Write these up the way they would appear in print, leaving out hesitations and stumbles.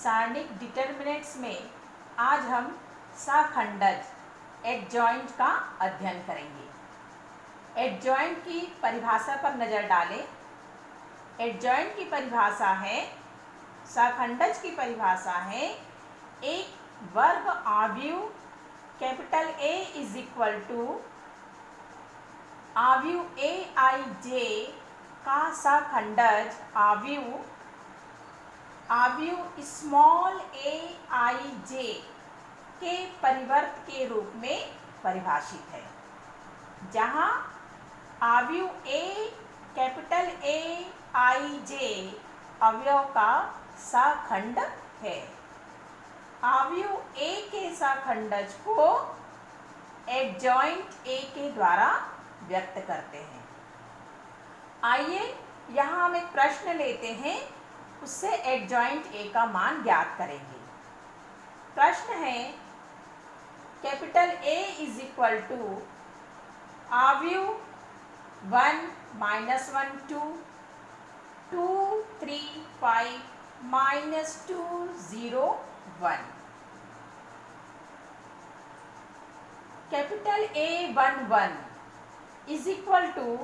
सारणिक determinants में आज हम सखंडज एडजॉइंट का अध्ययन करेंगे। एडजॉइंट की परिभाषा पर नज़र डालें। एडजॉइंट की परिभाषा है, सखंडज की परिभाषा है, एक वर्ग आव्यूह capital A is equal to आव्यूह ए आई जे का सखंडज आव्यूह स्मॉल ए आई जे के परिवर्त के रूप में परिभाषित है, जहाँ आव्यूह ए कैपिटल ए आई जे अवयव का सखंड है। आव्यूह ए के सखंडज को एडजॉइंट ए के द्वारा व्यक्त करते हैं। आइए यहाँ हम एक प्रश्न लेते हैं, उससे एडजॉइंट ए का मान ज्ञात करेंगे। प्रश्न है, capital A is equal to आव्यूह 1 -1 2 2 3 5 -2 0 1। Capital A 1 1 is equal to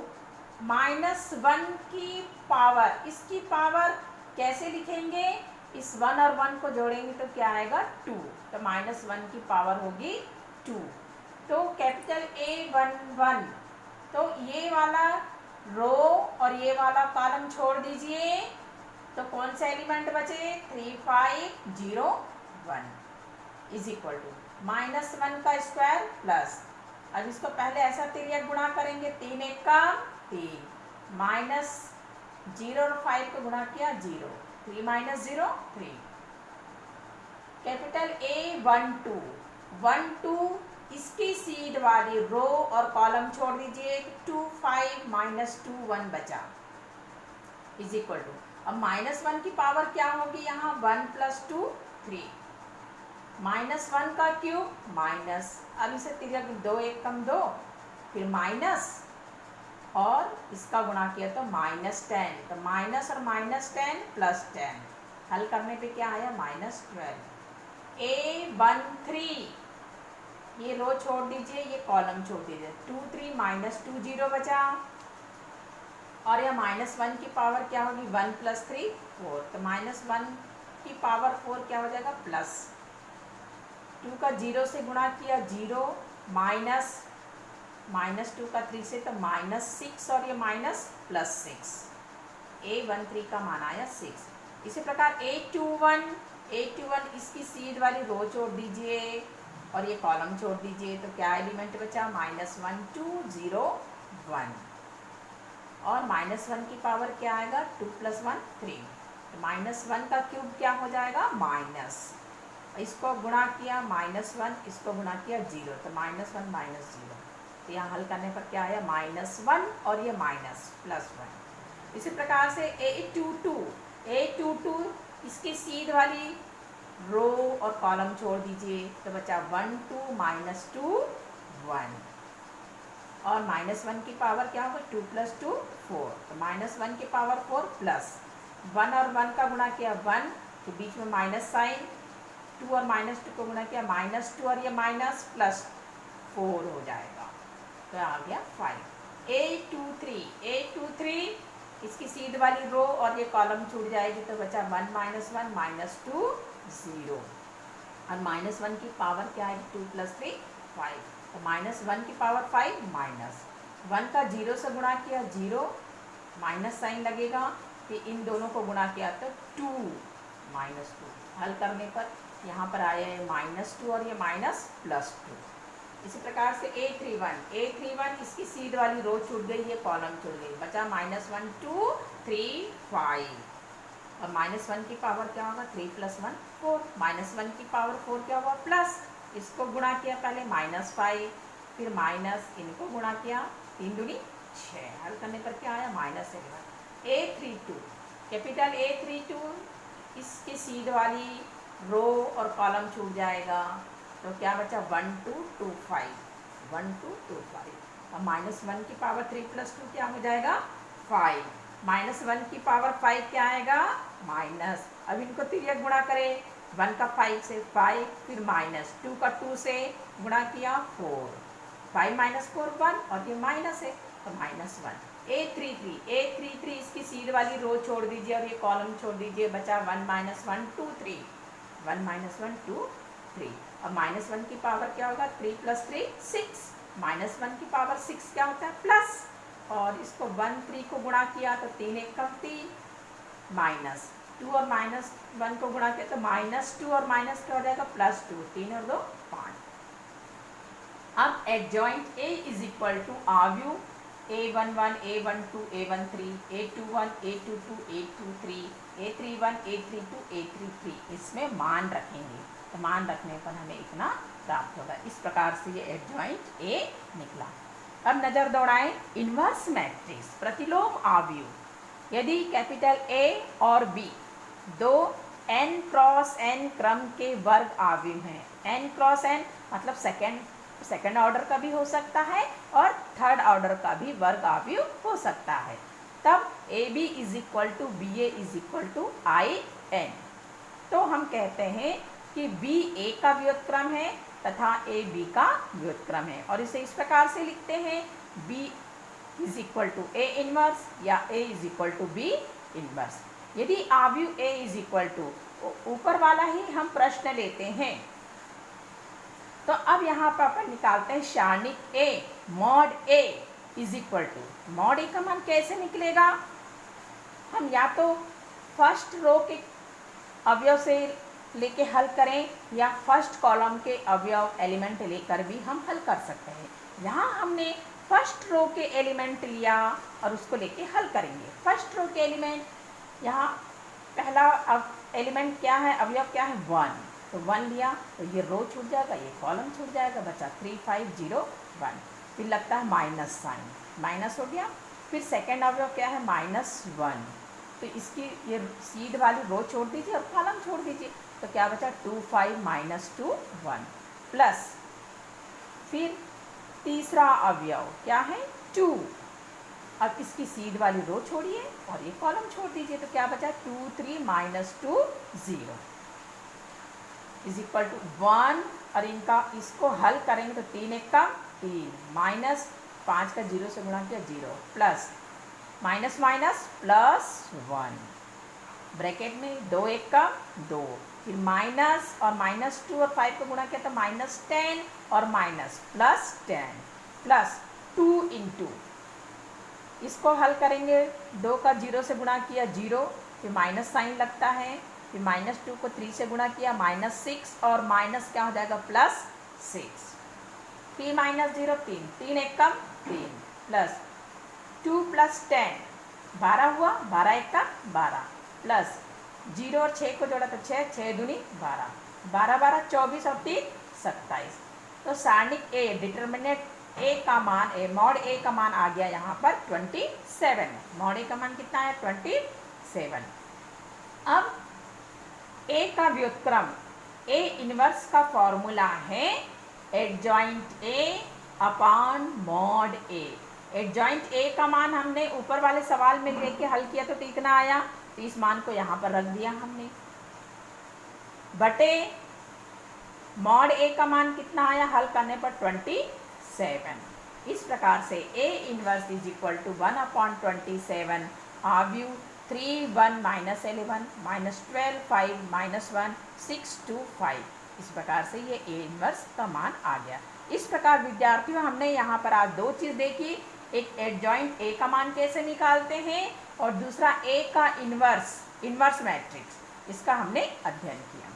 -1 की पावर, इसकी पावर कैसे लिखेंगे? इस 1 और 1 को जोड़ेंगे तो क्या आएगा? 2। तो -1 की पावर होगी 2। तो कैपिटल ए 1 1, तो ये वाला रो और ये वाला कॉलम छोड़ दीजिए, तो कौन सा एलिमेंट बचे? 3 5 0 1 इज इक्वल टू -1 का स्क्वायर प्लस, अब इसको पहले ऐसा तिर्यक गुणा करेंगे, 3 1 का 3, -0 और 5 को गुणा किया 0, 3 -0 3। कैपिटल ए 1 2 1 2, इसकी सीध वाली रो और कॉलम छोड़ दीजिए, 2 5 -2 1 बचा इज इक्वल टू, अब -1 की पावर क्या होगी यहाँ? 1 + 2 3, -1 का क्यूब माइनस, अब इसे तिर्यक 2 1 कम 2, फिर माइनस और इसका गुणा किया तो -10, तो माइनस और -10 + 10, हल करने पे क्या आया? -12। ए 1 3, ये रो छोड़ दीजिए, ये कॉलम छोड़ दीजिए, 2 3 -2 0 बचा, और यह -1 की पावर क्या होगी? 1 + 3 4, तो -1 की पावर 4 क्या हो जाएगा? प्लस 2 का 0 से गुणा किया 0, -2 का 3 से तो -6, और ये +6, A13 का मान आया 6। इसी प्रकार A21 इसकी सीध वाली रो छोड़ दीजिए और ये कॉलम छोड़ दीजिए, तो क्या एलिमेंट बचा? -1 2 0 1, और -1 की पावर क्या आएगा? 2 + 1 3, तो -1 का क्यूब क्या हो जाएगा? माइनस, इसको गुणा किया -1, इसको गुणा किया 0, तो -1 -0, तो यहाँ हल करने पर क्या आया? -1 और ये +1। इसी प्रकार से A22 इसकी सीध वाली रो और कॉलम छोड़ दीजिए, तो बचा 1 2 -2 1, और -1 की पावर क्या होगा? 2 + 2 4, तो -1 की पावर 4 प्लस 1 और 1 का गुणा किया 1, तो बीच में माइनस साइन, 2 और -2 को गुणा किया -2, और ये माइनस प्लस 4 हो जाएगा, तो आ गया 5। A23 इसकी सीध वाली रो और ये कॉलम छूट जाएगी, तो बचा 1 -1 -2 0, और -1 की पावर क्या आएगी? 2 + 3 5, तो -1 की पावर 5, -1 का 0 से गुणा किया 0, माइनस साइन लगेगा, फिर इन दोनों को गुणा किया तो 2 -2, हल करने पर यहाँ पर आया है -2 और ये +2। इसी प्रकार से A31 इसकी सीध वाली रो छूट गई, ये कॉलम छूट गई, बचा -1 2 3 5, और -1 की पावर क्या होगा? 3 + 1 4, -1 की पावर 4 क्या हुआ? प्लस, इसको गुणा किया पहले -5, फिर माइनस, इनको गुणा किया 3 दूनी 6, हल करने पर क्या आया? -11। A32 कैपिटल A32 इसकी सीध वाली रो और कॉलम छूट जाएगा, तो क्या बचा? 1 2 2 5, 1 2 2 5, और -1 की पावर 3 + 2 क्या हो जाएगा? 5, -1 की पावर 5 क्या आएगा? माइनस, अब इनको तिर्यक गुणा करें, 1 का 5 से 5, फिर माइनस 2 का 2 से गुणा किया 4, 5 माइनस 4 1, और ये माइनस है तो -1। A33 इसकी सीध वाली रो छोड़ दीजिए और ये कॉलम छोड़ दीजिए, बचा 1 - 1 2 3, 1 - 1 2 3। अब -1 की पावर क्या होगा, 3 + 3 6, -1 की पावर 6 क्या होता है प्लस, और इसको 1 3 को गुणा किया तो 3 1 का 3, माइनस 2 और -1 को गुणा किया तो -2 और माइनस क्या हो जाएगा +2, 3 और 2 5। अब adjoint A is equal to आव्यूह A11, A12, A13, A21, A22, A23, A31, A32, A33 इसमें मान रखेंगे, तो मान रखने पर हमें इतना प्राप्त होगा। इस प्रकार से ये एडजॉइंट A निकला। अब नज़र दौड़ाएं इन्वर्स मैट्रिक्स, प्रतिलोम आव्यूह। यदि कैपिटल A और B दो n क्रॉस n क्रम के वर्ग आव्यूह हैं, n क्रॉस n मतलब सेकेंड ऑर्डर का भी हो सकता है और थर्ड ऑर्डर का भी वर्ग आव्यूह हो सकता है, तब AB is equal to BA is equal to IN। तो हम कहते हैं कि B A का व्युत्क्रम है तथा A B का व्युत्क्रम है, और इसे इस प्रकार से लिखते हैं B is equal to A inverse या A is equal to B inverse. यदि आव्यूह A इज इक्वल टू, ऊपर वाला ही हम प्रश्न लेते हैं, तो अब यहाँ पर अपन निकालते हैं सारणिक A mod A is equal to, mod A का मान कैसे निकलेगा, हम या तो फर्स्ट रो के अवयव से लेके हल करें या फर्स्ट कॉलम के अवयव एलिमेंट लेकर भी हम हल कर सकते हैं। यहाँ हमने फर्स्ट रो के एलिमेंट लिया और उसको लेके हल करेंगे। फर्स्ट रो के एलिमेंट, यहाँ पहला एलिमेंट क्या है, अवयव क्या है 1, तो 1 लिया तो ये रो छूट जाएगा, ये कॉलम छूट जाएगा, बचा 3 5 0 1, फिर लगता है माइनस साइन, माइनस हो गया। फिर सेकेंड अवयव क्या है -1, तो इसकी ये सीध वाली रो छोड़ दीजिए और कॉलम छोड़ दीजिए, तो क्या बचा 2 5 -2 1 प्लस, फिर तीसरा अवयव क्या है 2, अब इसकी सीध वाली रो छोड़िए और ये कॉलम छोड़ दीजिए, तो क्या बचा 2 3 -2 0 इज इक्वल टू 1, और इनका इसको हल करेंगे तो 3 1 का 3, माइनस 5 का 0 से गुणा किया 0, plus minus minus plus 1, bracket में 2 1 का 2, फिर माइनस और -2 और 5 को गुणा किया तो -10 और माइनस +10 प्लस 2 इंटू, इसको हल करेंगे 2 का 0 से गुणा किया 0, फिर माइनस साइन लगता है, फिर -2 को 3 से गुणा किया -6 और माइनस क्या हो जाएगा +6, 3 - 0 3, 3 1 कम 3 प्लस 2 + 10 12 हुआ, 12 1 का 12 प्लस 0 और 6 को जोड़ा तो 6, 6 दूनी 12, 12 12 24 और 3 27। तो सारणिक A डिटर्मिनेंट A का मान मॉड A का मान आ गया यहाँ पर 27, मॉड A का मान कितना है 27। अब A का व्युत्क्रम A इनवर्स का फॉर्मूला है adjoint A upon mod A। Adjoint A का मान हमने ऊपर वाले सवाल में लेके हल किया तो कितना आया, तो इस मान को यहाँ पर रख दिया हमने, बटे मॉड A का मान कितना आया हल करने पर 27। इस प्रकार से A inverse is equal to 1/27 आव्यूह 3 1 -11 -12 5 -1 6 2 5। इस प्रकार से ये A इनवर्स का मान आ गया। इस प्रकार विद्यार्थियों हमने यहाँ पर आज दो चीज़ देखी, एक एडजॉइंट A का मान कैसे निकालते हैं और दूसरा A का इनवर्स मैट्रिक्स, इसका हमने अध्ययन किया।